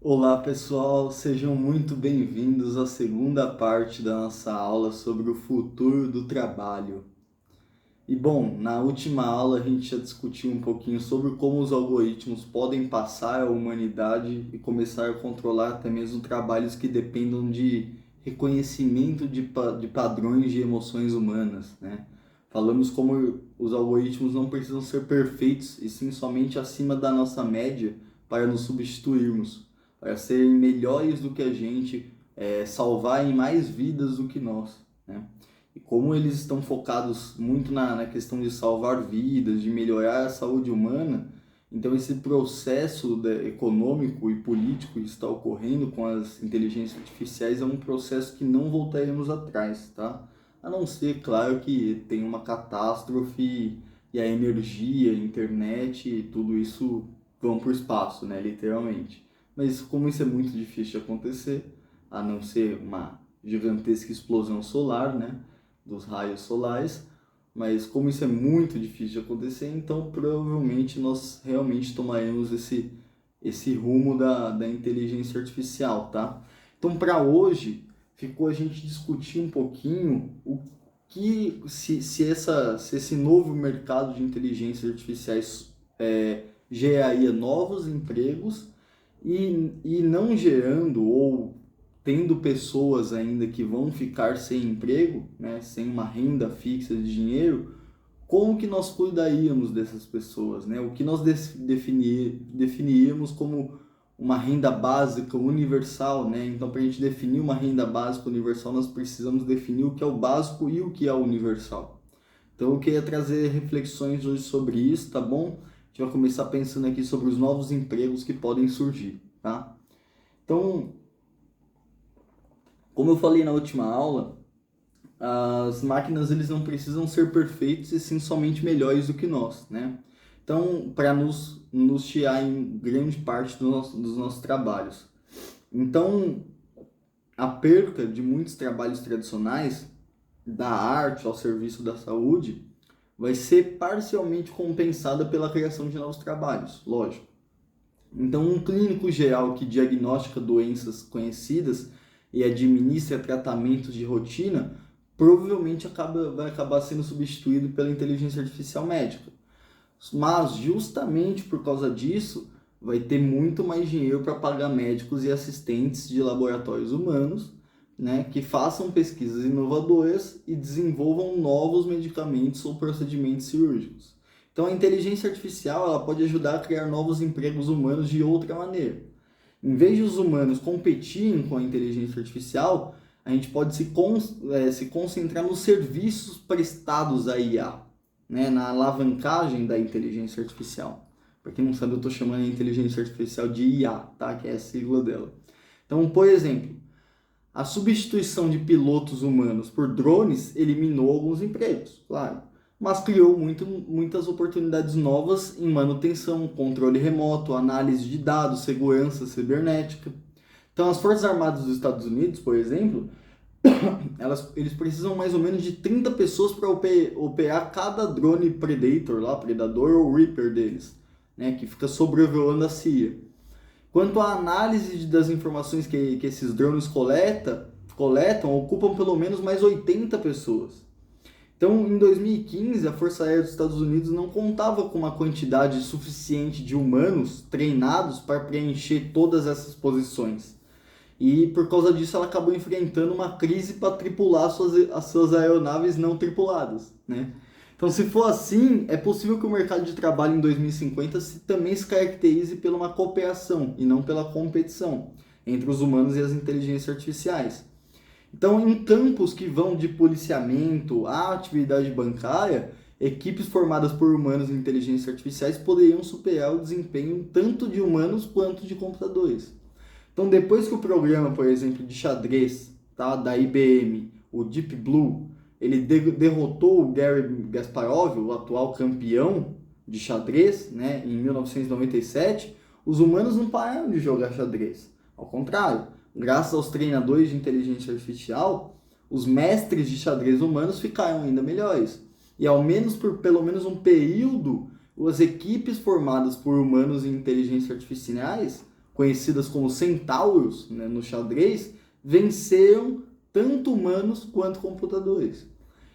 Olá pessoal, sejam muito bem-vindos à segunda parte da nossa aula sobre o futuro do trabalho. E bom, na última aula a gente já discutiu um pouquinho sobre como os algoritmos podem passar à humanidade e começar a controlar até mesmo trabalhos que dependam de reconhecimento de padrões de emoções humanas, né? Falamos como os algoritmos não precisam ser perfeitos e sim somente acima da nossa média para nos substituirmos, para serem melhores do que a gente, salvarem mais vidas do que nós, né? E como eles estão focados muito na questão de salvar vidas, de melhorar a saúde humana, então esse processo econômico e político que está ocorrendo com as inteligências artificiais é um processo que não voltaremos atrás, tá? A não ser, claro, que tem uma catástrofe e a energia, a internet e tudo isso vão para o espaço, né, literalmente. Mas como isso é muito difícil de acontecer, a não ser uma gigantesca explosão solar, né, dos raios solares, mas como isso é muito difícil de acontecer, então provavelmente nós realmente tomaremos esse rumo da inteligência artificial, tá? Então para hoje ficou a gente discutir um pouquinho o que se esse novo mercado de inteligências artificiais geraria novos empregos e não gerando ou tendo pessoas ainda que vão ficar sem emprego, né, sem uma renda fixa de dinheiro, como que nós cuidaríamos dessas pessoas, né? O que nós definiríamos como uma renda básica universal, né? Então, para a gente definir uma renda básica universal, nós precisamos definir o que é o básico e o que é o universal. Então, eu queria trazer reflexões hoje sobre isso, tá bom? A gente vai começar pensando aqui sobre os novos empregos que podem surgir, tá? Então, como eu falei na última aula, as máquinas eles não precisam ser perfeitos e sim somente melhores do que nós, né? Então, para nos tirar em grande parte dos nossos trabalhos. Então, a perca de muitos trabalhos tradicionais, da arte ao serviço da saúde, vai ser parcialmente compensada pela criação de novos trabalhos, lógico. Então, um clínico geral que diagnostica doenças conhecidas e administra tratamentos de rotina provavelmente vai acabar sendo substituído pela inteligência artificial médica. Mas, justamente por causa disso, vai ter muito mais dinheiro para pagar médicos e assistentes de laboratórios humanos, né, que façam pesquisas inovadoras e desenvolvam novos medicamentos ou procedimentos cirúrgicos. Então, a inteligência artificial ela pode ajudar a criar novos empregos humanos de outra maneira. Em vez de os humanos competirem com a inteligência artificial, a gente pode se concentrar nos serviços prestados à IA, né, na alavancagem da inteligência artificial. Para quem não sabe, eu estou chamando a inteligência artificial de IA, tá? Que é a sigla dela. Então, por exemplo, a substituição de pilotos humanos por drones eliminou alguns empregos, claro, mas criou muitas oportunidades novas em manutenção, controle remoto, análise de dados, segurança cibernética. Então, as Forças Armadas dos Estados Unidos, por exemplo, eles precisam mais ou menos de 30 pessoas para operar cada drone Predator, lá, Predador ou Reaper deles, né, que fica sobrevoando a CIA. Quanto à análise das informações que esses drones coletam, ocupam pelo menos mais 80 pessoas. Então, em 2015, a Força Aérea dos Estados Unidos não contava com uma quantidade suficiente de humanos treinados para preencher todas essas posições. E por causa disso, ela acabou enfrentando uma crise para tripular as suas aeronaves não tripuladas, né? Então, se for assim, é possível que o mercado de trabalho em 2050 também se caracterize por uma cooperação e não pela competição entre os humanos e as inteligências artificiais. Então, em campos que vão de policiamento à atividade bancária, equipes formadas por humanos e inteligências artificiais poderiam superar o desempenho tanto de humanos quanto de computadores. Então, depois que o programa, por exemplo, de xadrez, tá, da IBM, o Deep Blue, ele derrotou o Garry Kasparov, o atual campeão de xadrez, né, em 1997, os humanos não pararam de jogar xadrez. Ao contrário, graças aos treinadores de inteligência artificial, os mestres de xadrez humanos ficaram ainda melhores. E ao menos por pelo menos um período, as equipes formadas por humanos e inteligências artificiais conhecidas como centauros, né, no xadrez, venceram tanto humanos quanto computadores.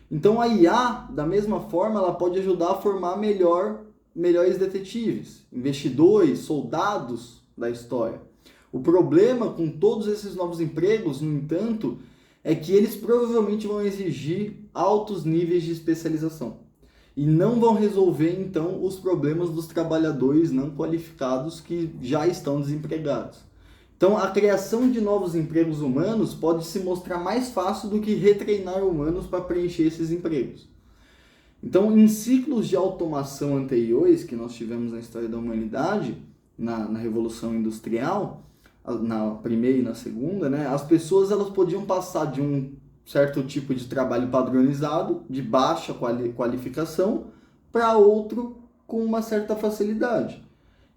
Então a IA, da mesma forma, ela pode ajudar a formar melhores detetives, investidores, soldados da história. O problema com todos esses novos empregos, no entanto, é que eles provavelmente vão exigir altos níveis de especialização e não vão resolver, então, os problemas dos trabalhadores não qualificados que já estão desempregados. Então, a criação de novos empregos humanos pode se mostrar mais fácil do que retreinar humanos para preencher esses empregos. Então, em ciclos de automação anteriores que nós tivemos na história da humanidade, na Revolução Industrial, na primeira e na segunda, né, as pessoas elas podiam passar de um certo tipo de trabalho padronizado, de baixa qualificação, para outro com uma certa facilidade.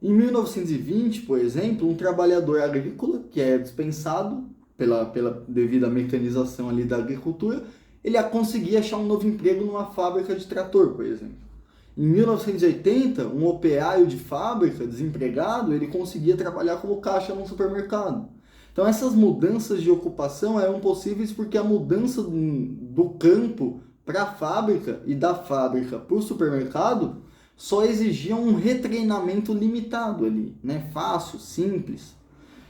Em 1920, por exemplo, um trabalhador agrícola, que é dispensado devido à mecanização ali da agricultura, ele conseguia achar um novo emprego numa fábrica de trator, por exemplo. Em 1980, um operário de fábrica, desempregado, ele conseguia trabalhar como caixa num supermercado. Então essas mudanças de ocupação eram possíveis porque a mudança do campo para a fábrica e da fábrica para o supermercado só exigia um retreinamento limitado ali, né? Fácil, simples.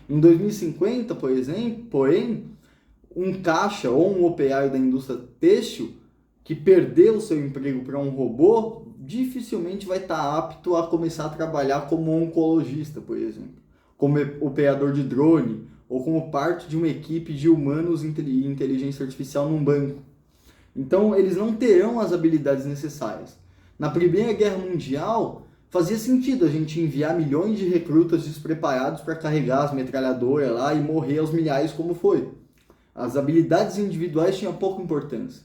Em 2050, por exemplo, porém, um caixa ou um operário da indústria têxtil que perdeu o seu emprego para um robô dificilmente vai estar apto a começar a trabalhar como oncologista, por exemplo, como operador de drone ou como parte de uma equipe de humanos e inteligência artificial num banco. Então, eles não terão as habilidades necessárias. Na Primeira Guerra Mundial, fazia sentido a gente enviar milhões de recrutas despreparados para carregar as metralhadoras lá e morrer aos milhares como foi. As habilidades individuais tinham pouca importância.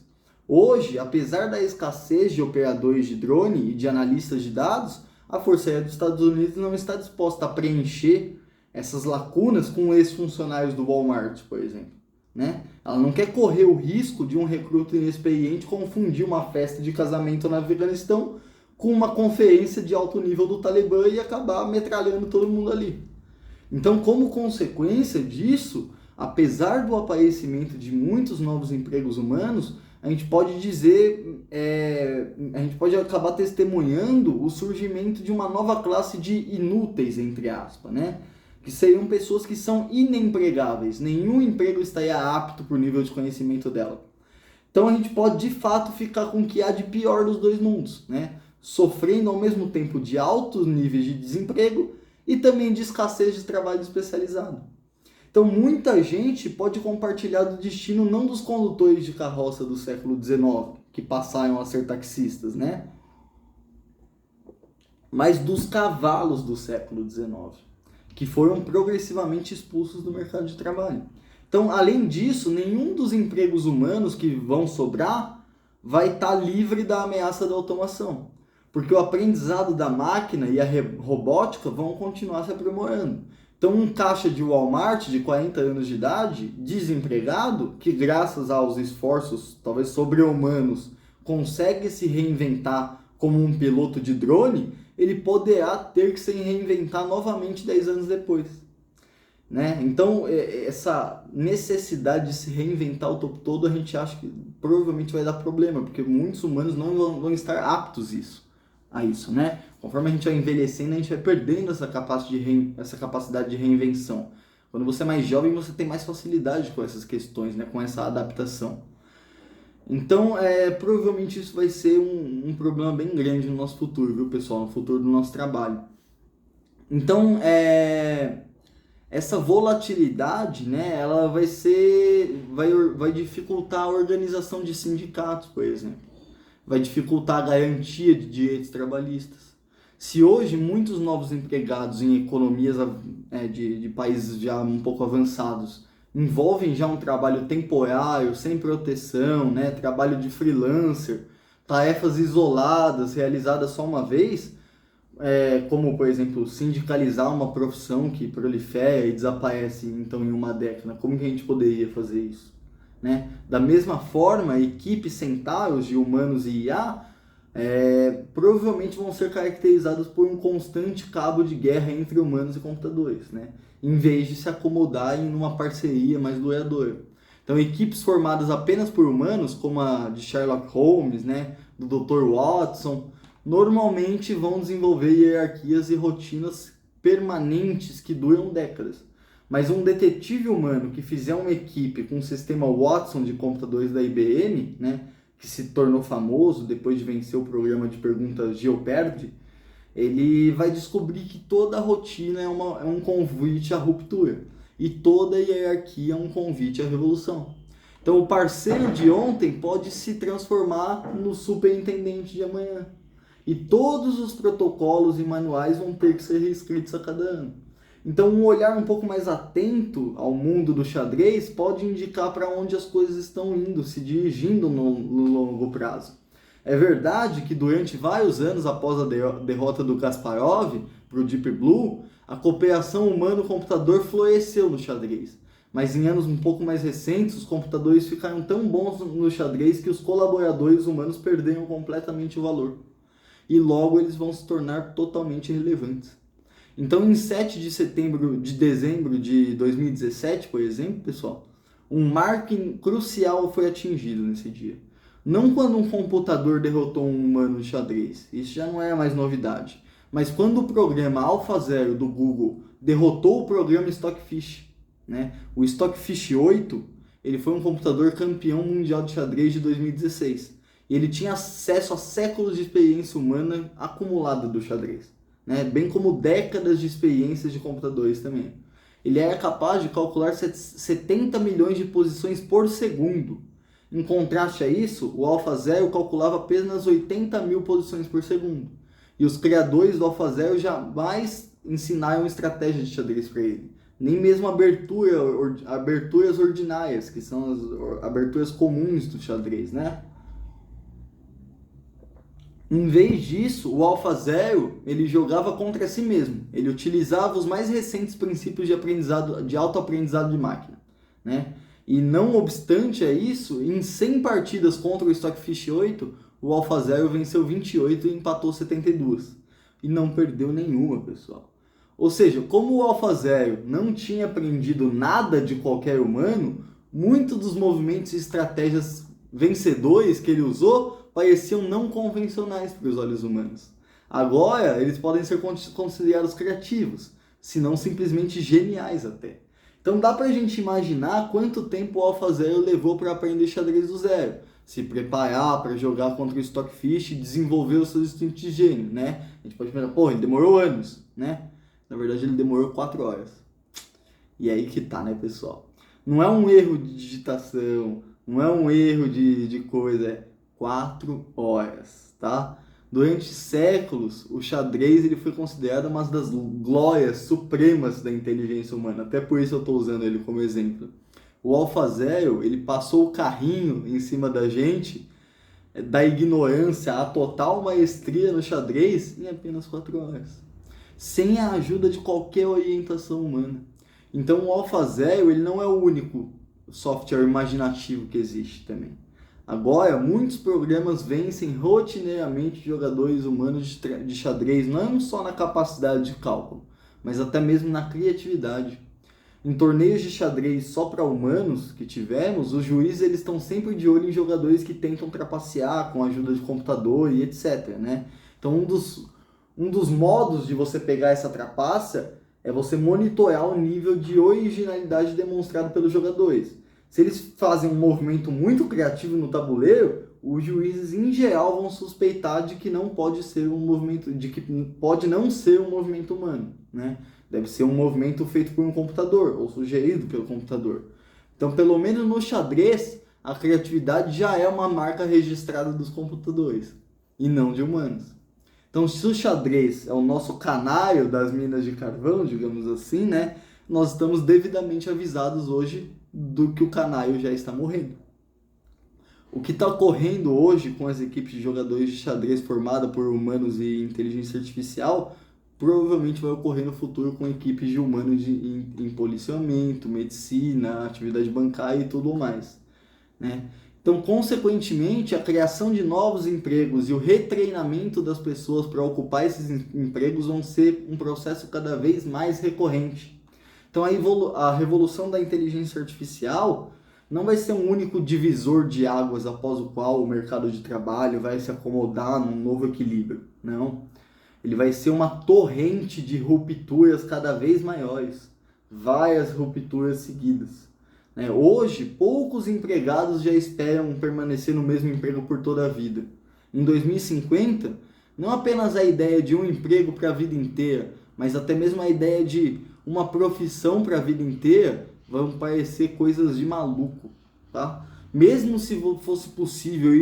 Hoje, apesar da escassez de operadores de drone e de analistas de dados, a Força Aérea dos Estados Unidos não está disposta a preencher essas lacunas com ex-funcionários do Walmart, por exemplo. Né? Ela não quer correr o risco de um recruta inexperiente confundir uma festa de casamento no Afeganistão com uma conferência de alto nível do Talibã e acabar metralhando todo mundo ali. Então, como consequência disso, apesar do aparecimento de muitos novos empregos humanos, a gente pode a gente pode acabar testemunhando o surgimento de uma nova classe de inúteis, entre aspas, né? Que seriam pessoas que são inempregáveis, nenhum emprego estaria apto por nível de conhecimento dela. Então a gente pode de fato ficar com o que há de pior dos dois mundos, né? Sofrendo ao mesmo tempo de altos níveis de desemprego e também de escassez de trabalho especializado. Então muita gente pode compartilhar do destino não dos condutores de carroça do século XIX, que passaram a ser taxistas, né? Mas dos cavalos do século XIX, que foram progressivamente expulsos do mercado de trabalho. Então, além disso, nenhum dos empregos humanos que vão sobrar vai estar livre da ameaça da automação, porque o aprendizado da máquina e a robótica vão continuar se aprimorando. Então, um caixa de Walmart de 40 anos de idade, desempregado, que graças aos esforços, talvez sobre-humanos, consegue se reinventar como um piloto de drone, ele poderá ter que se reinventar novamente 10 anos depois. Né? Então, essa necessidade de se reinventar o tempo todo, a gente acha que provavelmente vai dar problema, porque muitos humanos não vão estar aptos a isso. Né? Conforme a gente vai envelhecendo, a gente vai perdendo essa capacidade de reinvenção. Quando você é mais jovem, você tem mais facilidade com essas questões, né? Com essa adaptação. Então, provavelmente isso vai ser um problema bem grande no nosso futuro, viu, pessoal? No futuro do nosso trabalho. Então, essa volatilidade, né, ela vai dificultar a organização de sindicatos, por exemplo. Vai dificultar a garantia de direitos trabalhistas. Se hoje muitos novos empregados em economias de países já um pouco avançados envolvem já um trabalho temporário, sem proteção, né? Trabalho de freelancer, tarefas isoladas, realizadas só uma vez, como, por exemplo, sindicalizar uma profissão que prolifera e desaparece então em uma década. Como que a gente poderia fazer isso? Né? Da mesma forma, equipes centauros de humanos e IA provavelmente vão ser caracterizadas por um constante cabo de guerra entre humanos e computadores. Né? em vez de se acomodar em uma parceria mais duradoura. Então, equipes formadas apenas por humanos, como a de Sherlock Holmes, né, do Dr. Watson, normalmente vão desenvolver hierarquias e rotinas permanentes que duram décadas. Mas um detetive humano que fizer uma equipe com o sistema Watson de computadores da IBM, né, que se tornou famoso depois de vencer o programa de perguntas Jeopardy, ele vai descobrir que toda a rotina é um convite à ruptura e toda a hierarquia é um convite à revolução. Então o parceiro de ontem pode se transformar no superintendente de amanhã. E todos os protocolos e manuais vão ter que ser reescritos a cada ano. Então um olhar um pouco mais atento ao mundo do xadrez pode indicar para onde as coisas estão indo, se dirigindo no longo prazo. É verdade que durante vários anos após a derrota do Kasparov para o Deep Blue, a cooperação humano-computador floresceu no xadrez. Mas em anos um pouco mais recentes, os computadores ficaram tão bons no xadrez que os colaboradores humanos perderam completamente o valor. E logo eles vão se tornar totalmente irrelevantes. Então, em 7 de dezembro de 2017, por exemplo, pessoal, um marco crucial foi atingido nesse dia. Não quando um computador derrotou um humano de xadrez, isso já não é mais novidade, mas quando o programa AlphaZero do Google derrotou o programa Stockfish, né? O Stockfish 8, ele foi um computador campeão mundial de xadrez de 2016. E ele tinha acesso a séculos de experiência humana acumulada do xadrez, né? Bem como décadas de experiências de computadores também. Ele era capaz de calcular 70 milhões de posições por segundo. Em contraste a isso, o AlphaZero calculava apenas 80 mil posições por segundo. E os criadores do AlphaZero jamais ensinaram estratégia de xadrez para ele. Nem mesmo aberturas ordinárias, que são as aberturas comuns do xadrez, né? Em vez disso, o AlphaZero ele jogava contra si mesmo. Ele utilizava os mais recentes princípios de autoaprendizado de máquina, né? E não obstante a isso, em 100 partidas contra o Stockfish 8, o AlphaZero venceu 28 e empatou 72. E não perdeu nenhuma, pessoal. Ou seja, como o AlphaZero não tinha aprendido nada de qualquer humano, muitos dos movimentos e estratégias vencedores que ele usou pareciam não convencionais para os olhos humanos. Agora, eles podem ser considerados criativos, se não simplesmente geniais até. Então dá pra gente imaginar quanto tempo o AlphaZero levou para aprender xadrez do zero, se preparar para jogar contra o Stockfish e desenvolver os seus instintos de gênio, né? A gente pode pensar, pô, ele demorou anos, né? Na verdade ele demorou 4 horas. E aí que tá, né, pessoal? Não é um erro de digitação, não é um erro de coisa, é 4 horas, tá? Durante séculos, o xadrez ele foi considerado uma das glórias supremas da inteligência humana. Até por isso eu estou usando ele como exemplo. O AlphaZero, ele passou o carrinho em cima da gente, da ignorância à total maestria no xadrez em apenas 4 horas. Sem a ajuda de qualquer orientação humana. Então o AlphaZero ele não é o único software imaginativo que existe também. Agora, muitos programas vencem rotineiramente jogadores humanos de xadrez, não só na capacidade de cálculo, mas até mesmo na criatividade. Em torneios de xadrez só para humanos que tivemos, os juízes eles estão sempre de olho em jogadores que tentam trapacear com a ajuda de computador e etc, né? Então, um dos modos de você pegar essa trapaça é você monitorar o nível de originalidade demonstrado pelos jogadores. Se eles fazem um movimento muito criativo no tabuleiro, os juízes em geral vão suspeitar de que não pode ser um movimento, de que pode não ser um movimento humano, né? Deve ser um movimento feito por um computador ou sugerido pelo computador. Então, pelo menos no xadrez, a criatividade já é uma marca registrada dos computadores e não de humanos. Então, se o xadrez é o nosso canário das minas de carvão, digamos assim, né? Nós estamos devidamente avisados hoje do que o canário já está morrendo. O que está ocorrendo hoje com as equipes de jogadores de xadrez formadas por humanos e inteligência artificial provavelmente vai ocorrer no futuro com equipes de humanos em policiamento, medicina, atividade bancária e tudo mais, né? Então, consequentemente, a criação de novos empregos e o retreinamento das pessoas para ocupar esses empregos vão ser um processo cada vez mais recorrente. Então a revolução da inteligência artificial não vai ser um único divisor de águas após o qual o mercado de trabalho vai se acomodar num novo equilíbrio. Não. Ele vai ser uma torrente de rupturas cada vez maiores. Várias rupturas seguidas. Hoje, poucos empregados já esperam permanecer no mesmo emprego por toda a vida. Em 2050, não apenas a ideia de um emprego para a vida inteira, mas até mesmo a ideia de uma profissão para a vida inteira vão parecer coisas de maluco, tá? Mesmo se fosse possível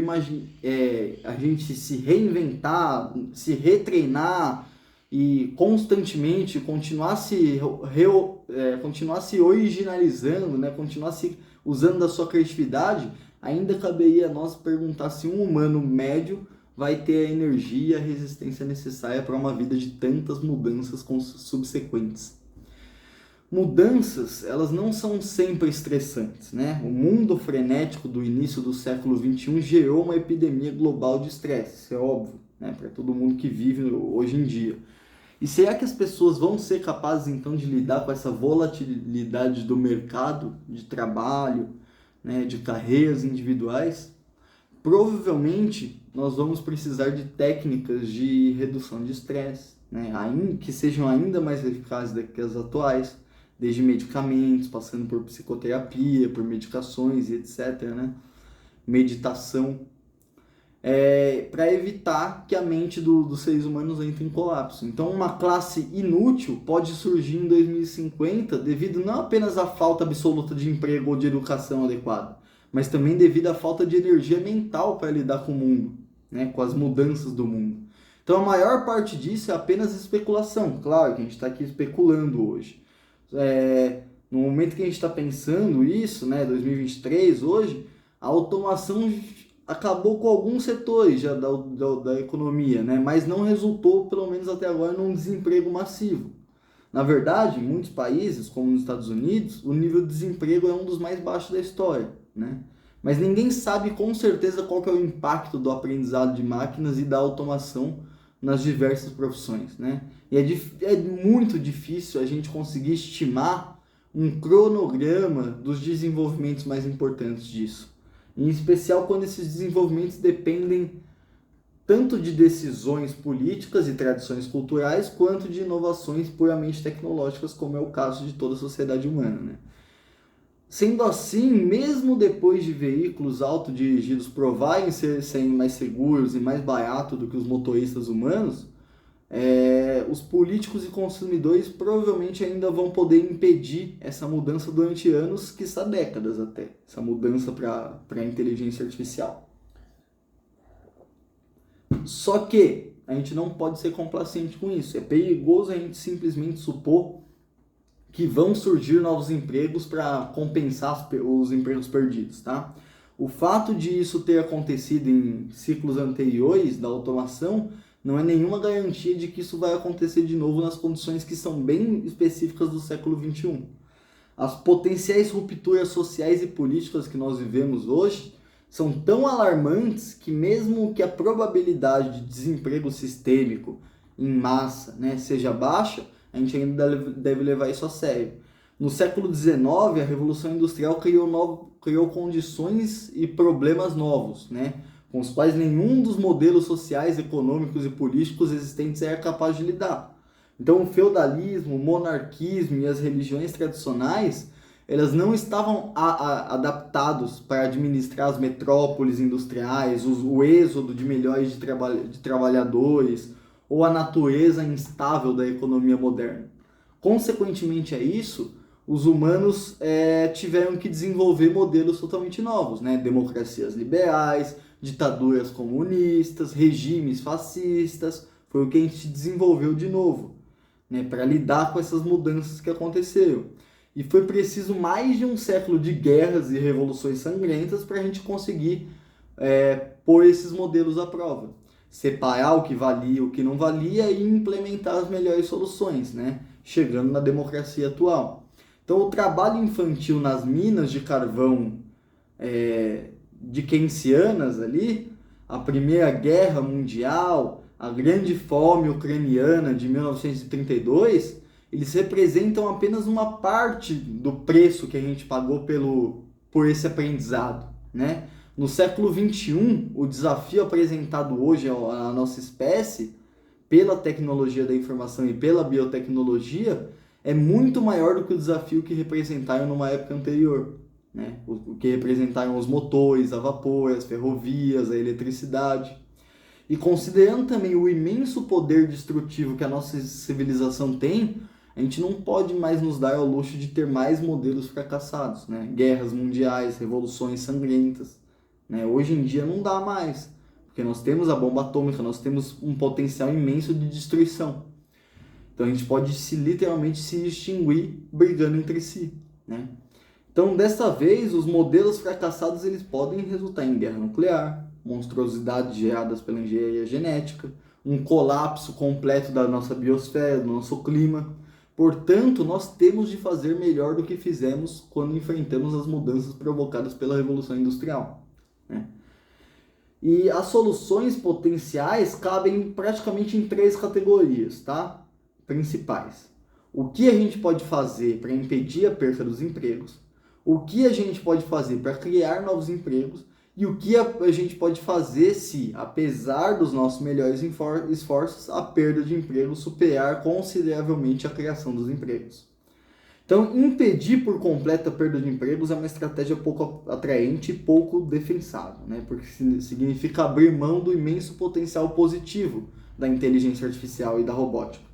a gente se reinventar, se retreinar e constantemente continuar se originalizando, né? Continuar se usando da sua criatividade, ainda caberia a nós perguntar se um humano médio vai ter a energia e a resistência necessária para uma vida de tantas mudanças subsequentes. Mudanças, elas não são sempre estressantes, né? O mundo frenético do início do século XXI gerou uma epidemia global de estresse, isso é óbvio, né? Para todo mundo que vive hoje em dia. E será que as pessoas vão ser capazes, então, de lidar com essa volatilidade do mercado de trabalho, né? De carreiras individuais? Provavelmente, nós vamos precisar de técnicas de redução de estresse, né? Que sejam ainda mais eficazes do que as atuais, desde medicamentos, passando por psicoterapia, por medicações e etc., né? Meditação, para evitar que a mente dos seres humanos entre em colapso. Então, uma classe inútil pode surgir em 2050 devido não apenas à falta absoluta de emprego ou de educação adequada, mas também devido à falta de energia mental para lidar com o mundo, né? Com as mudanças do mundo. Então, a maior parte disso é apenas especulação. Claro que a gente está aqui especulando hoje. No momento que a gente está pensando isso, né, 2023, hoje, a automação acabou com alguns setores já da economia, né, mas não resultou, pelo menos até agora, num desemprego massivo. Na verdade, em muitos países, como nos Estados Unidos, o nível de desemprego é um dos mais baixos da história, né? Mas ninguém sabe com certeza qual que é o impacto do aprendizado de máquinas e da automação nas diversas profissões, né? E é muito difícil a gente conseguir estimar um cronograma dos desenvolvimentos mais importantes disso. Em especial quando esses desenvolvimentos dependem tanto de decisões políticas e tradições culturais, quanto de inovações puramente tecnológicas, como é o caso de toda a sociedade humana, né? Sendo assim, mesmo depois de veículos autodirigidos provarem serem mais seguros e mais baratos do que os motoristas humanos, os políticos e consumidores provavelmente ainda vão poder impedir essa mudança durante anos, quiçá décadas até, essa mudança para a inteligência artificial. Só que a gente não pode ser complacente com isso. É perigoso a gente simplesmente supor que vão surgir novos empregos para compensar os empregos perdidos, tá? O fato de isso ter acontecido em ciclos anteriores da automação não é nenhuma garantia de que isso vai acontecer de novo nas condições que são bem específicas do século XXI. As potenciais rupturas sociais e políticas que nós vivemos hoje são tão alarmantes que mesmo que a probabilidade de desemprego sistêmico em massa, né, seja baixa, a gente ainda deve levar isso a sério. No século XIX, a Revolução Industrial criou condições e problemas novos, né, com os quais nenhum dos modelos sociais, econômicos e políticos existentes era capaz de lidar. Então, o feudalismo, o monarquismo e as religiões tradicionais, elas não estavam adaptados para administrar as metrópoles industriais, o êxodo de milhões de trabalhadores, ou a natureza instável da economia moderna. Consequentemente a isso, os humanos tiveram que desenvolver modelos totalmente novos, né? Democracias liberais, ditaduras comunistas, regimes fascistas, foi o que a gente desenvolveu de novo, né? Para lidar com essas mudanças que aconteceram. E foi preciso mais de um século de guerras e revoluções sangrentas para a gente conseguir pôr esses modelos à prova. Separar o que valia e o que não valia e implementar as melhores soluções, né? Chegando na democracia atual. Então, o trabalho infantil nas minas de carvão de keynesianas ali, a Primeira Guerra Mundial, a Grande Fome Ucraniana de 1932, eles representam apenas uma parte do preço que a gente pagou por esse aprendizado, né? No século XXI, o desafio apresentado hoje à nossa espécie, pela tecnologia da informação e pela biotecnologia, é muito maior do que o desafio que representaram numa época anterior, né? O que representaram os motores, a vapor, as ferrovias, a eletricidade. E considerando também o imenso poder destrutivo que a nossa civilização tem, a gente não pode mais nos dar ao luxo de ter mais modelos fracassados, né? Guerras mundiais, revoluções sangrentas, né? Hoje em dia não dá mais, porque nós temos a bomba atômica, nós temos um potencial imenso de destruição. Então a gente pode literalmente se extinguir brigando entre si, né? Então, dessa vez, os modelos fracassados eles podem resultar em guerra nuclear, monstruosidades geradas pela engenharia genética, um colapso completo da nossa biosfera, do nosso clima. Portanto, nós temos de fazer melhor do que fizemos quando enfrentamos as mudanças provocadas pela Revolução Industrial, né? E as soluções potenciais cabem praticamente em três categorias, tá? Principais. O que a gente pode fazer para impedir a perda dos empregos? O que a gente pode fazer para criar novos empregos? E o que a gente pode fazer se, apesar dos nossos melhores esforços, a perda de empregos superar consideravelmente a criação dos empregos? Então, impedir por completo a perda de empregos é uma estratégia pouco atraente e pouco defensável, né? Porque significa abrir mão do imenso potencial positivo da inteligência artificial e da robótica.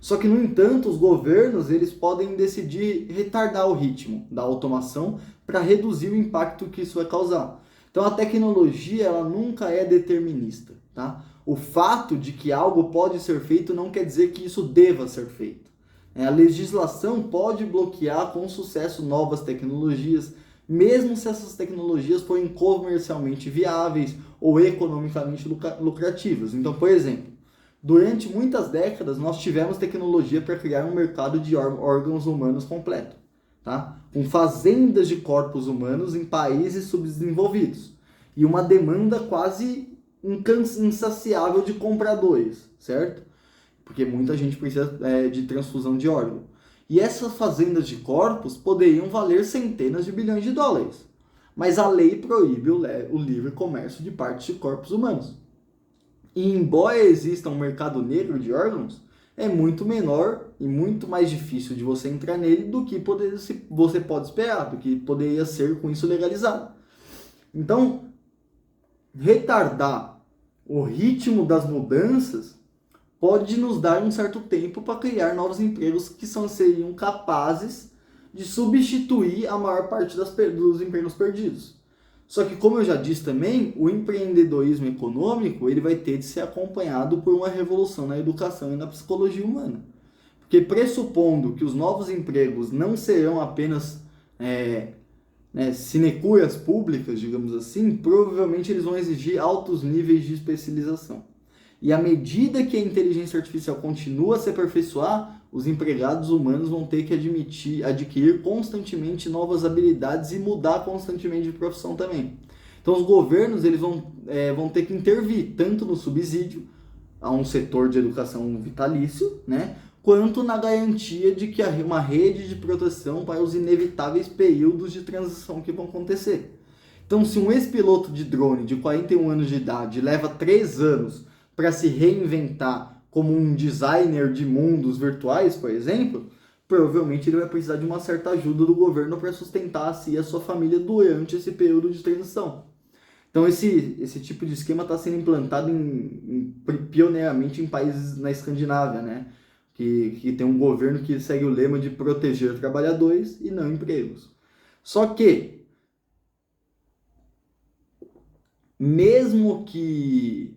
Só que, no entanto, os governos eles podem decidir retardar o ritmo da automação para reduzir o impacto que isso vai causar. Então, a tecnologia ela nunca é determinista, tá? O fato de que algo pode ser feito não quer dizer que isso deva ser feito. A legislação pode bloquear com sucesso novas tecnologias, mesmo se essas tecnologias forem comercialmente viáveis ou economicamente lucrativas. Então, por exemplo, durante muitas décadas nós tivemos tecnologia para criar um mercado de órgãos humanos completo, tá? Com fazendas de corpos humanos em países subdesenvolvidos e uma demanda quase insaciável de compradores, certo? Porque muita gente precisa de transfusão de órgão. E essas fazendas de corpos poderiam valer centenas de bilhões de dólares. Mas a lei proíbe o livre comércio de partes de corpos humanos. E embora exista um mercado negro de órgãos, é muito menor e muito mais difícil de você entrar nele do que você pode esperar, do que poderia ser com isso legalizado. Então, retardar o ritmo das mudanças pode nos dar um certo tempo para criar novos empregos que seriam capazes de substituir a maior parte dos empregos perdidos. Só que, como eu já disse também, o empreendedorismo econômico ele vai ter de ser acompanhado por uma revolução na educação e na psicologia humana. Porque pressupondo que os novos empregos não serão apenas sinecúrias públicas, digamos assim, provavelmente eles vão exigir altos níveis de especialização. E à medida que a inteligência artificial continua a se aperfeiçoar, os empregados humanos vão ter que adquirir constantemente novas habilidades e mudar constantemente de profissão também. Então os governos eles vão ter que intervir tanto no subsídio a um setor de educação vitalício, né, quanto na garantia de que há uma rede de proteção para os inevitáveis períodos de transição que vão acontecer. Então, se um ex-piloto de drone de 41 anos de idade leva 3 anos para se reinventar como um designer de mundos virtuais, por exemplo, provavelmente ele vai precisar de uma certa ajuda do governo para sustentar a si e a sua família durante esse período de transição. Então esse tipo de esquema está sendo implantado pioneiramente em países na Escandinávia, né? Que tem um governo que segue o lema de proteger trabalhadores e não empregos. Só que, mesmo que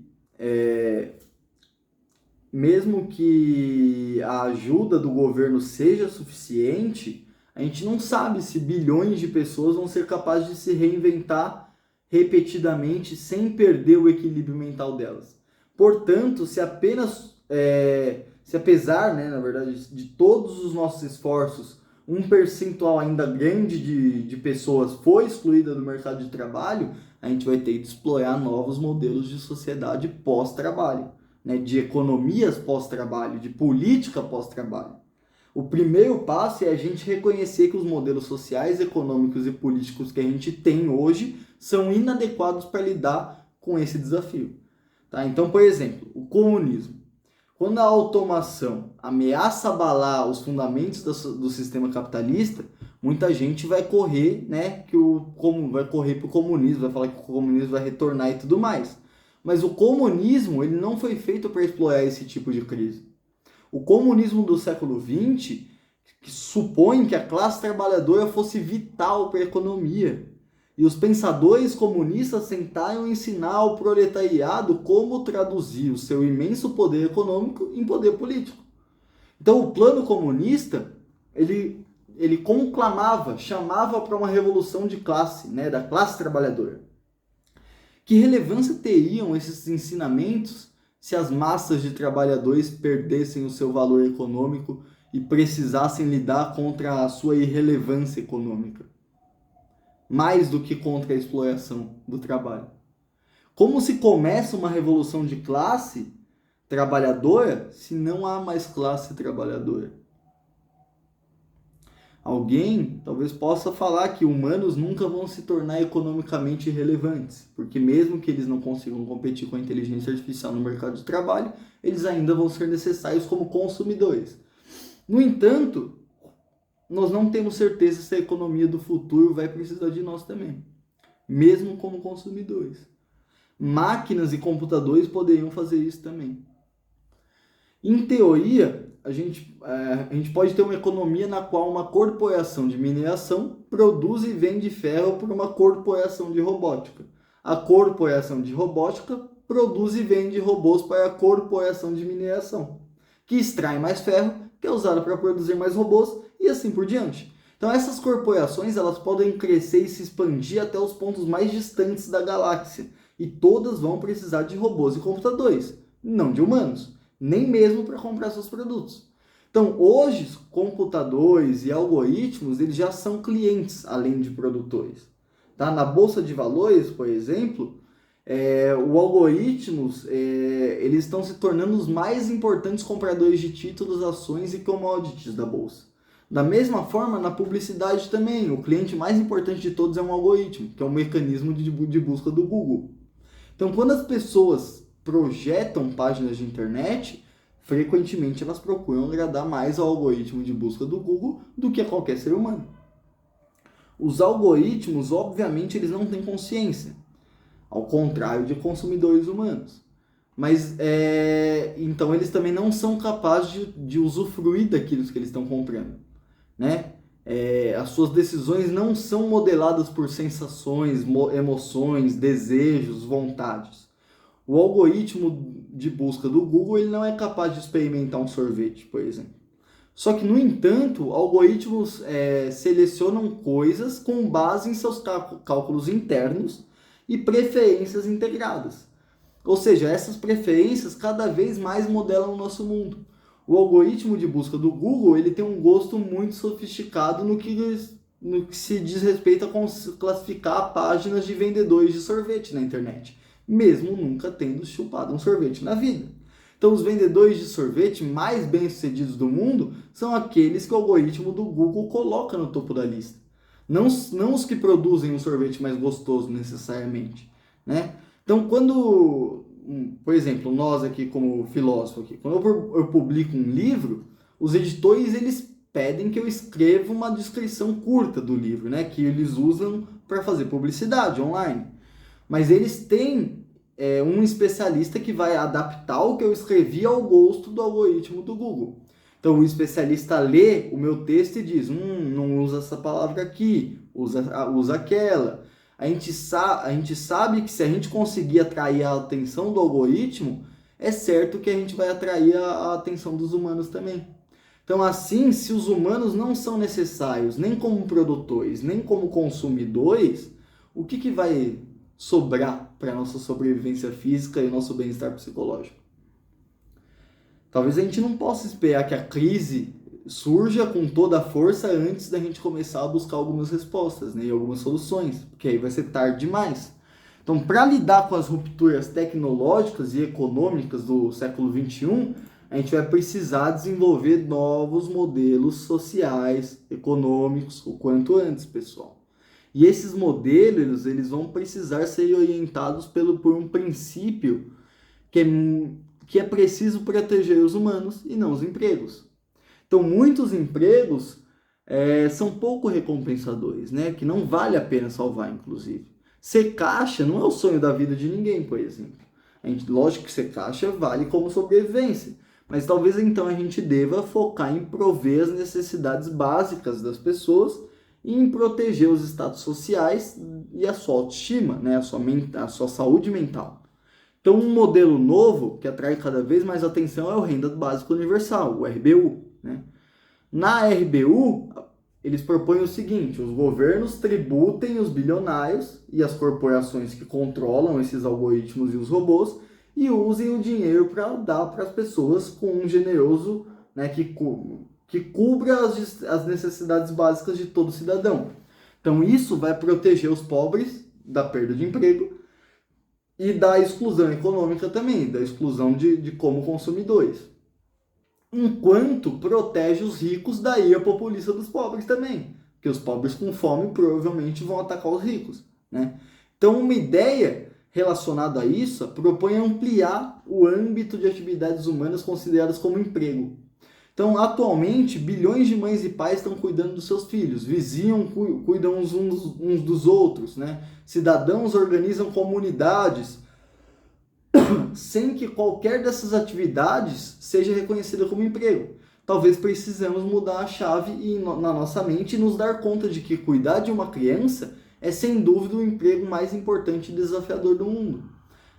a ajuda do governo seja suficiente, a gente não sabe se bilhões de pessoas vão ser capazes de se reinventar repetidamente sem perder o equilíbrio mental delas. Portanto, se apesar, né, na verdade, de todos os nossos esforços, um percentual ainda grande de pessoas foi excluída do mercado de trabalho, a gente vai ter que explorar novos modelos de sociedade pós-trabalho, né, de economias pós-trabalho, de política pós-trabalho. O primeiro passo é a gente reconhecer que os modelos sociais, econômicos e políticos que a gente tem hoje são inadequados para lidar com esse desafio. Tá? Então, por exemplo, o comunismo. Quando a automação ameaça abalar os fundamentos do sistema capitalista, muita gente vai correr, né, vai correr para o comunismo, vai falar que o comunismo vai retornar e tudo mais. Mas o comunismo ele não foi feito para explorar esse tipo de crise. O comunismo do século XX que supõe que a classe trabalhadora fosse vital para a economia. E os pensadores comunistas tentaram ensinar ao proletariado como traduzir o seu imenso poder econômico em poder político. Então o plano comunista, ele conclamava, chamava para uma revolução de classe, né, da classe trabalhadora. Que relevância teriam esses ensinamentos se as massas de trabalhadores perdessem o seu valor econômico e precisassem lidar contra a sua irrelevância econômica? Mais do que contra a exploração do trabalho. Como se começa uma revolução de classe trabalhadora se não há mais classe trabalhadora? Alguém talvez possa falar que humanos nunca vão se tornar economicamente relevantes, porque mesmo que eles não consigam competir com a inteligência artificial no mercado de trabalho, eles ainda vão ser necessários como consumidores. No entanto, nós não temos certeza se a economia do futuro vai precisar de nós também, mesmo como consumidores. Máquinas e computadores poderiam fazer isso também. Em teoria, a gente pode ter uma economia na qual uma corporação de mineração produz e vende ferro para uma corporação de robótica. A corporação de robótica produz e vende robôs para a corporação de mineração, que extrai mais ferro, que é usado para produzir mais robôs e assim por diante. Então essas corporações elas podem crescer e se expandir até os pontos mais distantes da galáxia e todas vão precisar de robôs e computadores, não de humanos, nem mesmo para comprar seus produtos. Então hoje computadores e algoritmos eles já são clientes além de produtores. Tá? Na Bolsa de Valores, por exemplo, os algoritmos eles estão se tornando os mais importantes compradores de títulos, ações e commodities da bolsa. Da mesma forma, na publicidade também, o cliente mais importante de todos é um algoritmo, que é um mecanismo de busca do Google. Então, quando as pessoas projetam páginas de internet, frequentemente elas procuram agradar mais ao algoritmo de busca do Google do que a qualquer ser humano. Os algoritmos, obviamente, eles não têm consciência, ao contrário de consumidores humanos. Mas, então, eles também não são capazes de usufruir daquilo que eles estão comprando. Né? As suas decisões não são modeladas por sensações, emoções, desejos, vontades. O algoritmo de busca do Google ele não é capaz de experimentar um sorvete, por exemplo. Só que, no entanto, algoritmos selecionam coisas com base em seus cálculos internos e preferências integradas. Ou seja, essas preferências cada vez mais modelam o nosso mundo. O algoritmo de busca do Google ele tem um gosto muito sofisticado no que se diz respeito a classificar páginas de vendedores de sorvete na internet, mesmo nunca tendo chupado um sorvete na vida. Então, os vendedores de sorvete mais bem-sucedidos do mundo são aqueles que o algoritmo do Google coloca no topo da lista. Não os que produzem um sorvete mais gostoso necessariamente, né? Então, por exemplo, nós aqui como filósofo, quando eu publico um livro, os editores eles pedem que eu escreva uma descrição curta do livro, né? Que eles usam para fazer publicidade online. Mas eles têm um especialista que vai adaptar o que eu escrevi ao gosto do algoritmo do Google. Então o especialista lê o meu texto e diz, não usa essa palavra aqui, usa aquela. A gente sabe que se a gente conseguir atrair a atenção do algoritmo, é certo que a gente vai atrair a atenção dos humanos também. Então assim, se os humanos não são necessários nem como produtores, nem como consumidores, o que vai sobrar para a nossa sobrevivência física e nosso bem-estar psicológico? Talvez a gente não possa esperar que a crise surja com toda a força antes da gente começar a buscar algumas respostas, né, e algumas soluções, porque aí vai ser tarde demais. Então, para lidar com as rupturas tecnológicas e econômicas do século XXI, a gente vai precisar desenvolver novos modelos sociais, econômicos, o quanto antes, pessoal. E esses modelos, eles vão precisar ser orientados por um princípio que é preciso proteger os humanos e não os empregos. Então, muitos empregos são pouco recompensadores, né? Que não vale a pena salvar, inclusive. Ser caixa não é o sonho da vida de ninguém, por exemplo. Lógico que ser caixa vale como sobrevivência, mas talvez então a gente deva focar em prover as necessidades básicas das pessoas e em proteger os status sociais e a sua autoestima, né? A sua saúde mental. Então, um modelo novo que atrai cada vez mais atenção é o Renda Básica Universal, o RBU, né? Na RBU, eles propõem o seguinte: os governos tributem os bilionários e as corporações que controlam esses algoritmos e os robôs e usem o dinheiro para dar para as pessoas com um generoso, né, que cubra as necessidades básicas de todo cidadão. Então isso vai proteger os pobres da perda de emprego e da exclusão econômica também, da exclusão de como consumidores. Enquanto protege os ricos da ira populista dos pobres também, porque os pobres com fome provavelmente vão atacar os ricos, né? Então uma ideia relacionada a isso propõe ampliar o âmbito de atividades humanas consideradas como emprego. Então, atualmente, bilhões de mães e pais estão cuidando dos seus filhos, vizinhos cuidam uns dos outros, né? Cidadãos organizam comunidades, sem que qualquer dessas atividades seja reconhecida como emprego. Talvez precisamos mudar a chave na nossa mente e nos dar conta de que cuidar de uma criança é sem dúvida o emprego mais importante e desafiador do mundo.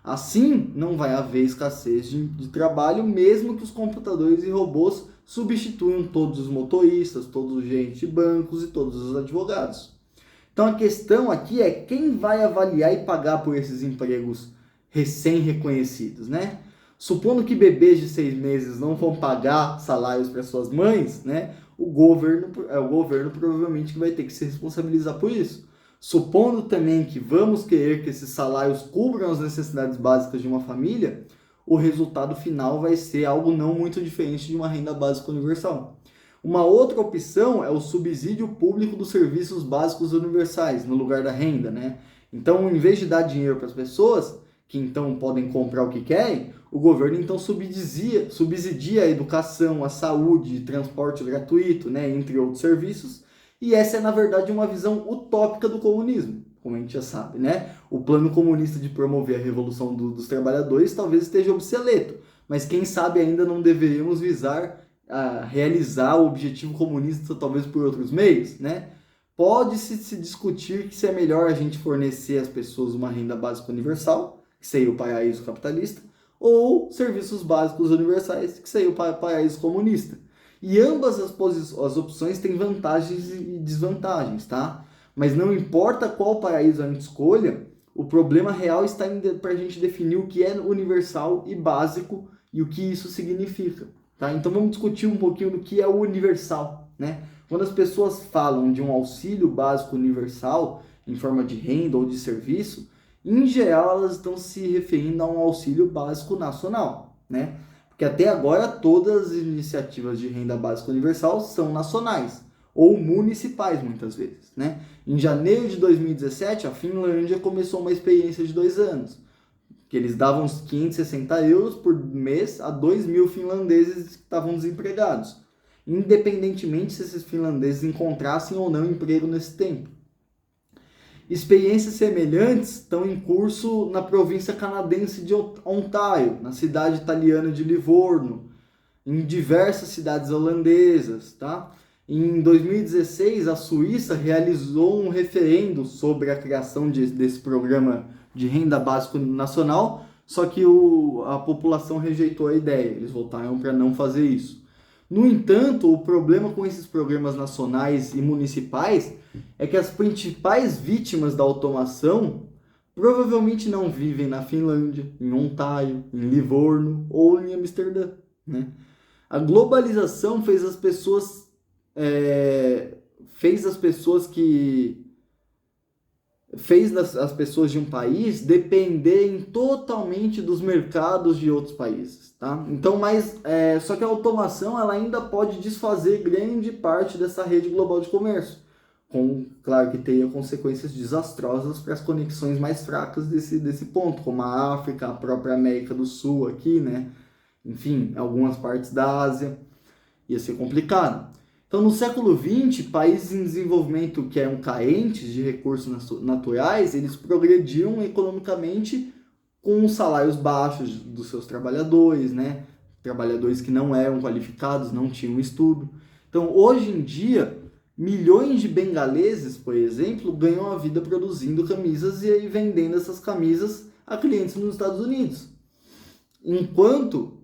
Assim, não vai haver escassez de trabalho, mesmo que os computadores e robôs substituam todos os motoristas, todos os gerentes de bancos e todos os advogados. Então a questão aqui é quem vai avaliar e pagar por esses empregos recém-reconhecidos, né? Supondo que bebês de 6 meses não vão pagar salários para suas mães, né? O governo provavelmente vai ter que se responsabilizar por isso. Supondo também que vamos querer que esses salários cubram as necessidades básicas de uma família, o resultado final vai ser algo não muito diferente de uma renda básica universal. Uma outra opção é o subsídio público dos serviços básicos universais, no lugar da renda, né? Então, em vez de dar dinheiro para as pessoas, que então podem comprar o que querem, o governo então subsidia a educação, a saúde, transporte gratuito, né, entre outros serviços. E essa é, na verdade, uma visão utópica do comunismo, como a gente já sabe, né? O plano comunista de promover a revolução dos trabalhadores talvez esteja obsoleto, mas quem sabe ainda não deveríamos visar realizar o objetivo comunista talvez por outros meios, né? Pode-se discutir que se é melhor a gente fornecer às pessoas uma renda básica universal, que seria o paraíso capitalista, ou serviços básicos universais, que seria o paraíso comunista. E ambas as opções têm vantagens e desvantagens, tá? Mas não importa qual paraíso a gente escolha, o problema real está para a gente definir o que é universal e básico e o que isso significa, tá? Então vamos discutir um pouquinho do que é o universal, né? Quando as pessoas falam de um auxílio básico universal em forma de renda ou de serviço, em geral elas estão se referindo a um auxílio básico nacional, né? Porque até agora todas as iniciativas de renda básica universal são nacionais ou municipais muitas vezes, né? Em janeiro de 2017, a Finlândia começou uma experiência de 2 anos, que eles davam uns 560 euros por mês a 2.000 finlandeses que estavam desempregados, independentemente se esses finlandeses encontrassem ou não emprego nesse tempo. Experiências semelhantes estão em curso na província canadense de Ontário, na cidade italiana de Livorno, em diversas cidades holandesas, tá? Em 2016, a Suíça realizou um referendo sobre a criação desse programa de renda básica nacional, só que a população rejeitou a ideia, eles votaram para não fazer isso. No entanto, o problema com esses programas nacionais e municipais é que as principais vítimas da automação provavelmente não vivem na Finlândia, em Ontário, em Livorno ou em Amsterdã, né? A globalização fez as pessoas que fez as pessoas de um país dependerem totalmente dos mercados de outros países, tá? Então, só que a automação ela ainda pode desfazer grande parte dessa rede global de comércio, claro que teria consequências desastrosas para as conexões mais fracas desse ponto, como a África, a própria América do Sul aqui, né? Enfim, algumas partes da Ásia, ia ser complicado. Então, no século XX, países em desenvolvimento que eram carentes de recursos naturais, eles progrediam economicamente com salários baixos dos seus trabalhadores, né? Trabalhadores que não eram qualificados, não tinham estudo. Então, hoje em dia, milhões de bengaleses, por exemplo, ganham a vida produzindo camisas e aí vendendo essas camisas a clientes nos Estados Unidos. Enquanto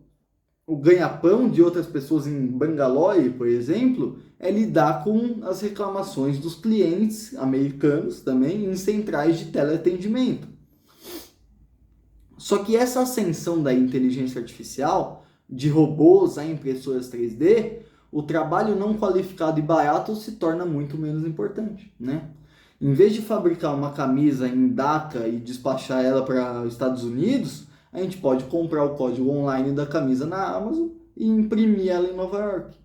o ganha-pão de outras pessoas em Bangalore, por exemplo, é lidar com as reclamações dos clientes americanos também em centrais de teleatendimento. Só que essa ascensão da inteligência artificial, de robôs a impressoras 3D, o trabalho não qualificado e barato se torna muito menos importante, né? Em vez de fabricar uma camisa em Dhaka e despachar ela para os Estados Unidos, a gente pode comprar o código online da camisa na Amazon e imprimir ela em Nova York.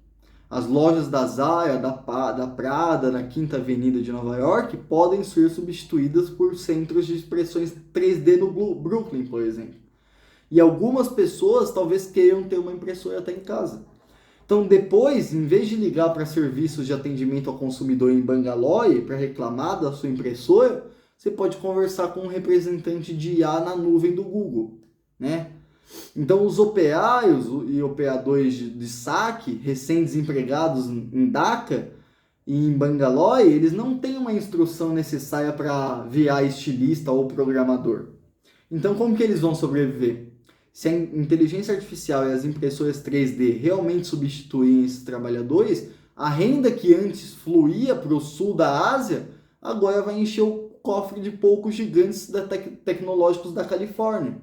As lojas da Zara, da Prada, na Quinta Avenida de Nova York, podem ser substituídas por centros de expressões 3D no Brooklyn, por exemplo. E algumas pessoas talvez queiram ter uma impressora até em casa. Então, depois, em vez de ligar para serviços de atendimento ao consumidor em Bangalore para reclamar da sua impressora, você pode conversar com um representante de IA na nuvem do Google, né? Então, os operários e operadores de saque, recém-desempregados em Dhaka e em Bangalore, eles não têm uma instrução necessária para virar estilista ou programador. Então, como que eles vão sobreviver? Se a inteligência artificial e as impressoras 3D realmente substituírem esses trabalhadores, a renda que antes fluía para o sul da Ásia, agora vai encher o cofre de poucos gigantes tecnológicos da Califórnia.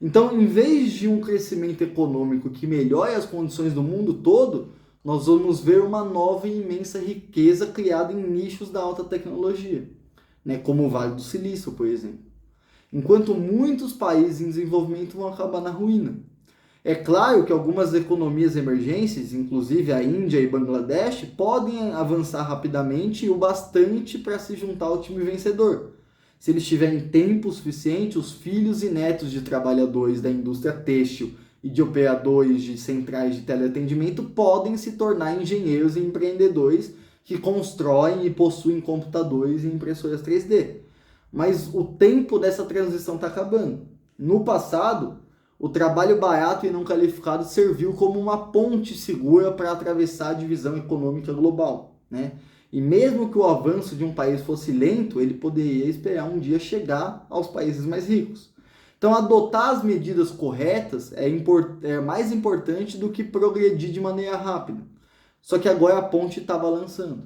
Então, em vez de um crescimento econômico que melhore as condições do mundo todo, nós vamos ver uma nova e imensa riqueza criada em nichos da alta tecnologia, né? Como o Vale do Silício, por exemplo. Enquanto muitos países em desenvolvimento vão acabar na ruína. É claro que algumas economias emergentes, inclusive a Índia e Bangladesh, podem avançar rapidamente e o bastante para se juntar ao time vencedor. Se eles tiverem tempo suficiente, os filhos e netos de trabalhadores da indústria têxtil e de operadores de centrais de teleatendimento podem se tornar engenheiros e empreendedores que constroem e possuem computadores e impressoras 3D. Mas o tempo dessa transição está acabando. No passado, o trabalho barato e não qualificado serviu como uma ponte segura para atravessar a divisão econômica global, né? E mesmo que o avanço de um país fosse lento, ele poderia esperar um dia chegar aos países mais ricos. Então, adotar as medidas corretas é mais importante do que progredir de maneira rápida. Só que agora a ponte está balançando.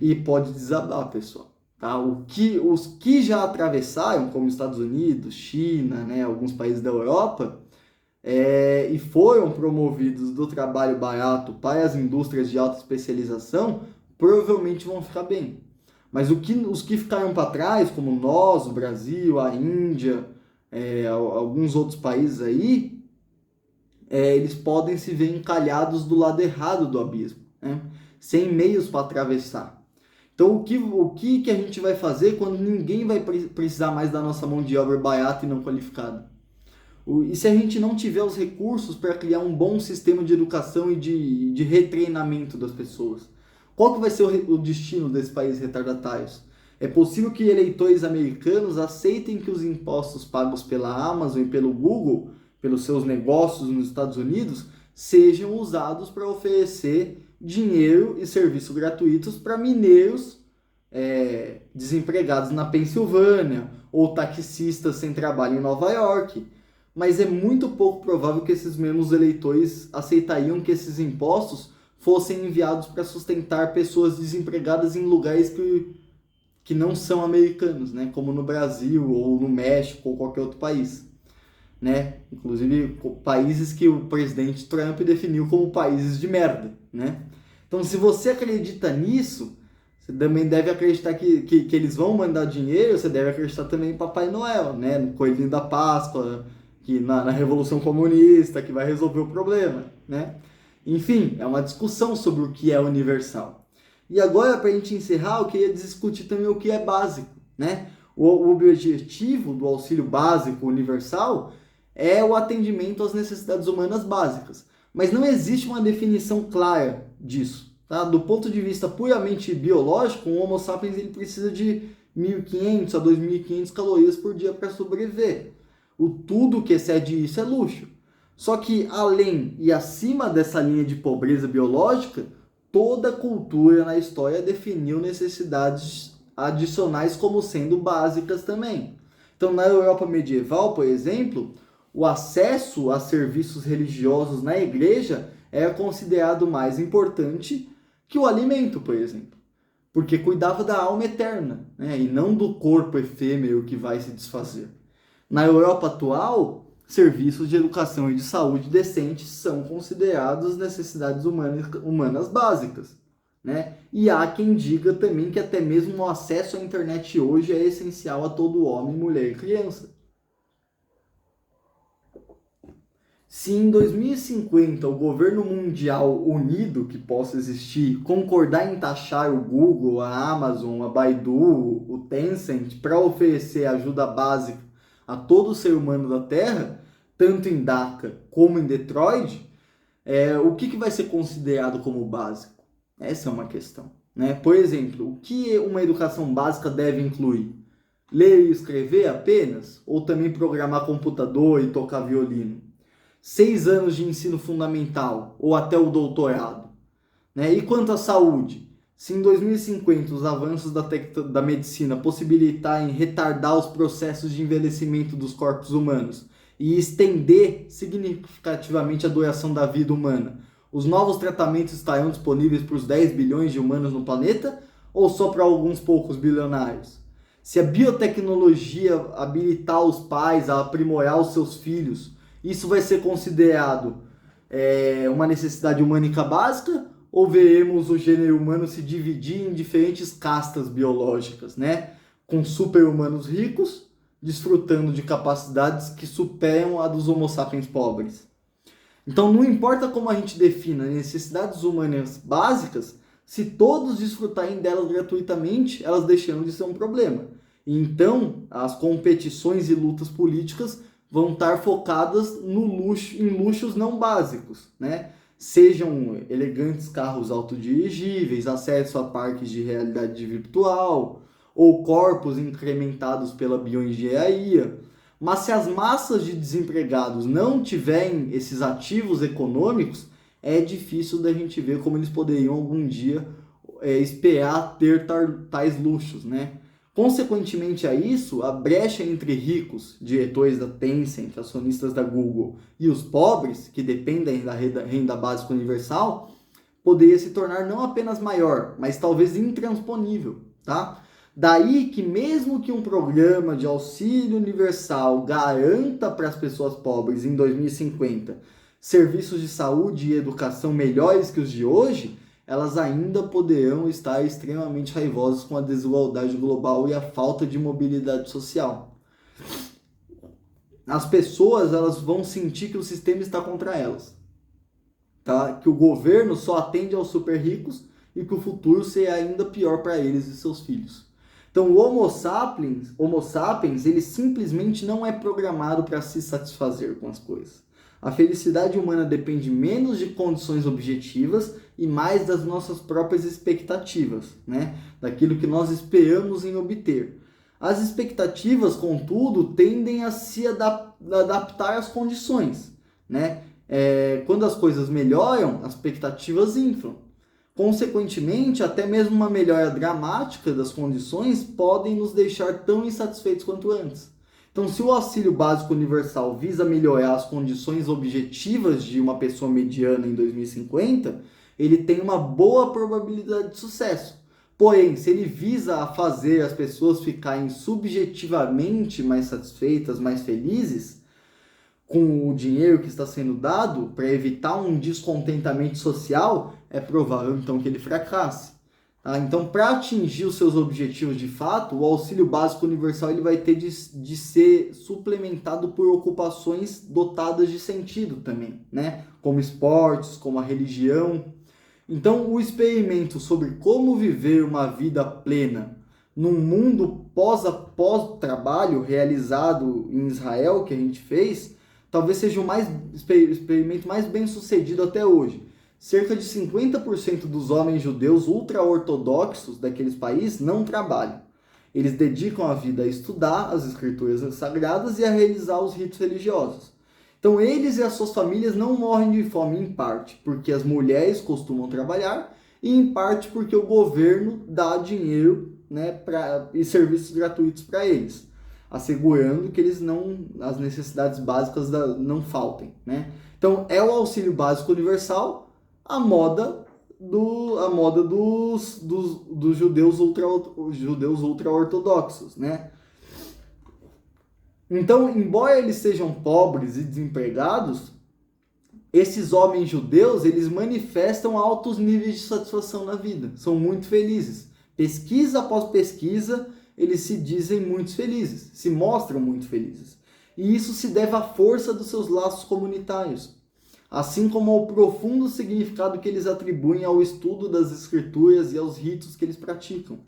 E pode desabar, pessoal. Tá? Os que já atravessaram, como Estados Unidos, China, né, alguns países da Europa, e foram promovidos do trabalho barato para as indústrias de alta especialização, provavelmente vão ficar bem. Mas os que ficaram para trás, como nós, o Brasil, a Índia, alguns outros países aí, eles podem se ver encalhados do lado errado do abismo, né? Sem meios para atravessar. Então, o que a gente vai fazer quando ninguém vai precisar mais da nossa mão de obra barata e não qualificada? E se a gente não tiver os recursos para criar um bom sistema de educação e de retreinamento das pessoas? Qual que vai ser o destino desses países retardatários? É possível que eleitores americanos aceitem que os impostos pagos pela Amazon e pelo Google, pelos seus negócios nos Estados Unidos, sejam usados para oferecer dinheiro e serviço gratuitos para mineiros desempregados na Pensilvânia ou taxistas sem trabalho em Nova York. Mas é muito pouco provável que esses mesmos eleitores aceitariam que esses impostos fossem enviados para sustentar pessoas desempregadas em lugares que não são americanos, né? Como no Brasil ou no México ou qualquer outro país, né? Inclusive países que o presidente Trump definiu como países de merda, né? Então, se você acredita nisso, Você também deve acreditar que eles vão mandar dinheiro, você deve acreditar também em Papai Noel, né? No Coelhinho da Páscoa, que na Revolução Comunista, que vai resolver o problema, né? Enfim, é uma discussão sobre o que é universal. E agora, para a gente encerrar, eu queria discutir também o que é básico, né? O objetivo do auxílio básico universal é o atendimento às necessidades humanas básicas. Mas não existe uma definição clara disso. Tá? Do ponto de vista puramente biológico, o Homo sapiens ele precisa de 1.500 a 2.500 calorias por dia para sobreviver. O tudo que excede isso é luxo. Só que além e acima dessa linha de pobreza biológica, toda cultura na história definiu necessidades adicionais como sendo básicas também. Então, na Europa medieval, por exemplo, o acesso a serviços religiosos na igreja era considerado mais importante que o alimento, por exemplo, porque cuidava da alma eterna, né, e não do corpo efêmero que vai se desfazer. Na Europa atual, serviços de educação e de saúde decentes são considerados necessidades humanas básicas, né? E há quem diga também que até mesmo o acesso à internet hoje é essencial a todo homem, mulher e criança. Se em 2050 o governo mundial unido que possa existir concordar em taxar o Google, a Amazon, a Baidu, o Tencent para oferecer ajuda básica a todo ser humano da Terra, tanto em Dhaka como em Detroit, o que vai ser considerado como básico? Essa é uma questão, né? Por exemplo, o que uma educação básica deve incluir? Ler e escrever apenas? Ou também programar computador e tocar violino? 6 anos de ensino fundamental ou até o doutorado, né? E quanto à saúde? Se em 2050 os avanços da medicina possibilitarem retardar os processos de envelhecimento dos corpos humanos e estender significativamente a duração da vida humana, os novos tratamentos estarão disponíveis para os 10 bilhões de humanos no planeta ou só para alguns poucos bilionários? Se a biotecnologia habilitar os pais a aprimorar os seus filhos, isso vai ser considerado uma necessidade humânica básica ou veremos o gênero humano se dividir em diferentes castas biológicas, né? Com super-humanos ricos, desfrutando de capacidades que superam a dos Homo sapiens pobres. Então não importa como a gente defina necessidades humanas básicas, se todos desfrutarem delas gratuitamente, elas deixarão de ser um problema. E então as competições e lutas políticas vão estar focadas em luxos não básicos, né? Sejam elegantes carros autodirigíveis, acesso a parques de realidade virtual, ou corpos incrementados pela bioengenharia. Mas se as massas de desempregados não tiverem esses ativos econômicos, é difícil da gente ver como eles poderiam algum dia esperar ter tais luxos, né? Consequentemente a isso, a brecha entre ricos, diretores da Tencent, acionistas da Google, e os pobres, que dependem da renda básica universal, poderia se tornar não apenas maior, mas talvez intransponível, tá? Daí que mesmo que um programa de auxílio universal garanta para as pessoas pobres em 2050 serviços de saúde e educação melhores que os de hoje, elas ainda poderão estar extremamente raivosas com a desigualdade global e a falta de mobilidade social. As pessoas elas vão sentir que o sistema está contra elas, tá? Que o governo só atende aos super ricos e que o futuro será ainda pior para eles e seus filhos. Então o Homo sapiens, ele simplesmente não é programado para se satisfazer com as coisas. A felicidade humana depende menos de condições objetivas e mais das nossas próprias expectativas, né? Daquilo que nós esperamos em obter. As expectativas, contudo, tendem a se adaptar às condições, né? Quando as coisas melhoram, as expectativas inflam. Consequentemente, até mesmo uma melhora dramática das condições podem nos deixar tão insatisfeitos quanto antes. Então, se o auxílio básico universal visa melhorar as condições objetivas de uma pessoa mediana em 2050, ele tem uma boa probabilidade de sucesso. Porém, se ele visa a fazer as pessoas ficarem subjetivamente mais satisfeitas, mais felizes, com o dinheiro que está sendo dado, para evitar um descontentamento social, é provável então que ele fracasse. Tá? Então, para atingir os seus objetivos de fato, o auxílio básico universal ele vai ter de ser suplementado por ocupações dotadas de sentido também, né? Como esportes, como a religião. Então, o experimento sobre como viver uma vida plena num mundo pós-trabalho realizado em Israel, que a gente fez, talvez seja o experimento mais bem sucedido até hoje. Cerca de 50% dos homens judeus ultra-ortodoxos daqueles países não trabalham. Eles dedicam a vida a estudar as escrituras sagradas e a realizar os ritos religiosos. Então, eles e as suas famílias não morrem de fome, em parte porque as mulheres costumam trabalhar e em parte porque o governo dá dinheiro, né, e serviços gratuitos para eles, assegurando que as necessidades básicas não faltem, né? Então, é o auxílio básico universal, a moda dos judeus ultra-ortodoxos, né? Então, embora eles sejam pobres e desempregados, esses homens judeus, eles manifestam altos níveis de satisfação na vida, são muito felizes. Pesquisa após pesquisa, eles se dizem muito felizes, se mostram muito felizes. E isso se deve à força dos seus laços comunitários, assim como ao profundo significado que eles atribuem ao estudo das escrituras e aos ritos que eles praticam.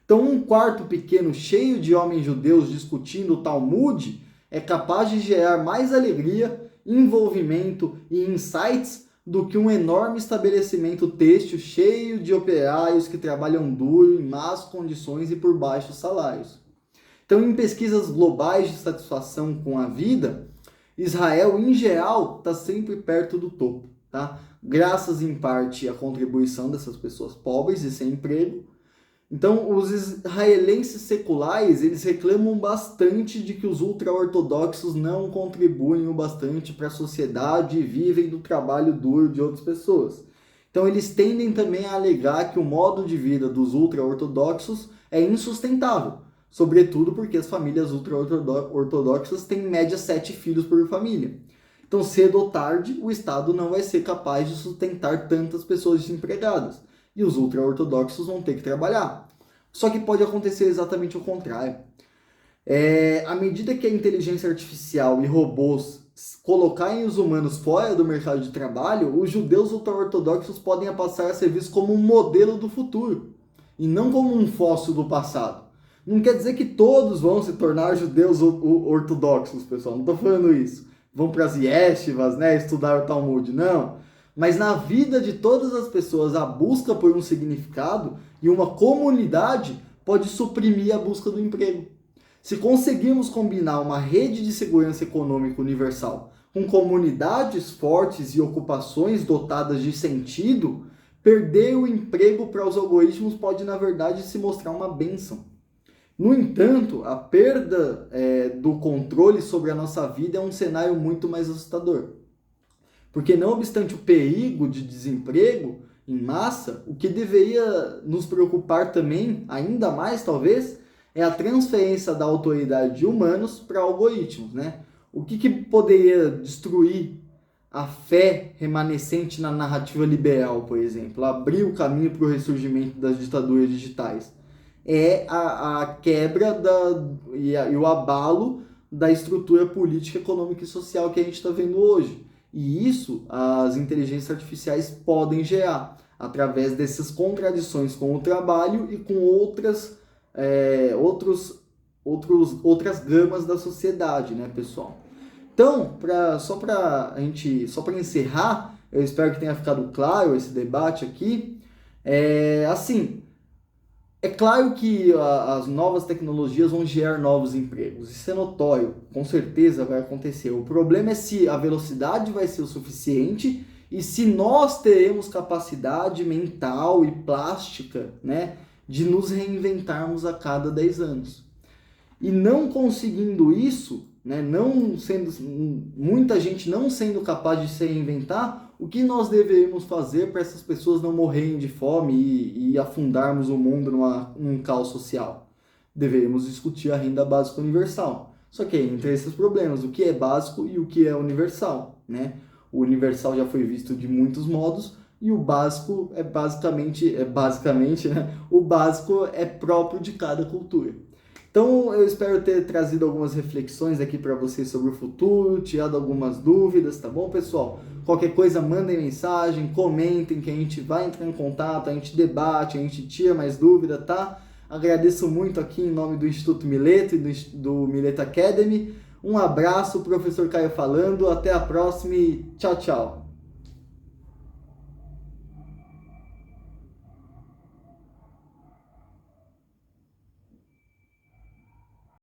Então, um quarto pequeno cheio de homens judeus discutindo o Talmud é capaz de gerar mais alegria, envolvimento e insights do que um enorme estabelecimento têxtil cheio de operários que trabalham duro em más condições e por baixos salários. Então, em pesquisas globais de satisfação com a vida, Israel, em geral, está sempre perto do topo, tá? Graças, em parte, à contribuição dessas pessoas pobres e sem emprego. Então, os israelenses seculares, eles reclamam bastante de que os ultra-ortodoxos não contribuem o bastante para a sociedade e vivem do trabalho duro de outras pessoas. Então, eles tendem também a alegar que o modo de vida dos ultra-ortodoxos é insustentável, sobretudo porque as famílias ultra-ortodoxas têm em média 7 filhos por família. Então, cedo ou tarde, o Estado não vai ser capaz de sustentar tantas pessoas desempregadas. E os ultra-ortodoxos vão ter que trabalhar. Só que pode acontecer exatamente o contrário. À medida que a inteligência artificial e robôs colocarem os humanos fora do mercado de trabalho, os judeus ultra-ortodoxos podem passar a ser vistos como um modelo do futuro, e não como um fóssil do passado. Não quer dizer que todos vão se tornar judeus ortodoxos, pessoal. Não estou falando isso. Vão para as yeshivas, né, estudar o Talmud. Não. Mas na vida de todas as pessoas, a busca por um significado e uma comunidade pode suprimir a busca do emprego. Se conseguirmos combinar uma rede de segurança econômica universal com comunidades fortes e ocupações dotadas de sentido, perder o emprego para os algoritmos pode, na verdade, se mostrar uma bênção. No entanto, a perda do controle sobre a nossa vida é um cenário muito mais assustador. Porque não obstante o perigo de desemprego em massa, o que deveria nos preocupar também, ainda mais talvez, é a transferência da autoridade de humanos para algoritmos, né? O que poderia destruir a fé remanescente na narrativa liberal, por exemplo, abrir o caminho para o ressurgimento das ditaduras digitais? É a quebra e o abalo da estrutura política, econômica e social que a gente está vendo hoje. E isso as inteligências artificiais podem gerar através dessas contradições com o trabalho e com outras gamas da sociedade, né, pessoal? Então, só para encerrar, eu espero que tenha ficado claro esse debate aqui. É claro que as novas tecnologias vão gerar novos empregos, isso é notório, com certeza vai acontecer. O problema é se a velocidade vai ser o suficiente e se nós teremos capacidade mental e plástica, né, de nos reinventarmos a cada 10 anos. E não conseguindo isso, né, muita gente não sendo capaz de se reinventar, o que nós deveríamos fazer para essas pessoas não morrerem de fome e afundarmos o mundo num caos social? Deveríamos discutir a renda básica universal. Só que entre esses problemas, o que é básico e o que é universal, né? O universal já foi visto de muitos modos e o básico basicamente, né? O básico é próprio de cada cultura. Então, eu espero ter trazido algumas reflexões aqui para vocês sobre o futuro, tirado algumas dúvidas, tá bom, pessoal? Qualquer coisa, mandem mensagem, comentem, que a gente vai entrar em contato, a gente debate, a gente tira mais dúvida, tá? Agradeço muito aqui em nome do Instituto Mileto e do Mileto Academy. Um abraço, professor Caio falando, até a próxima e tchau, tchau!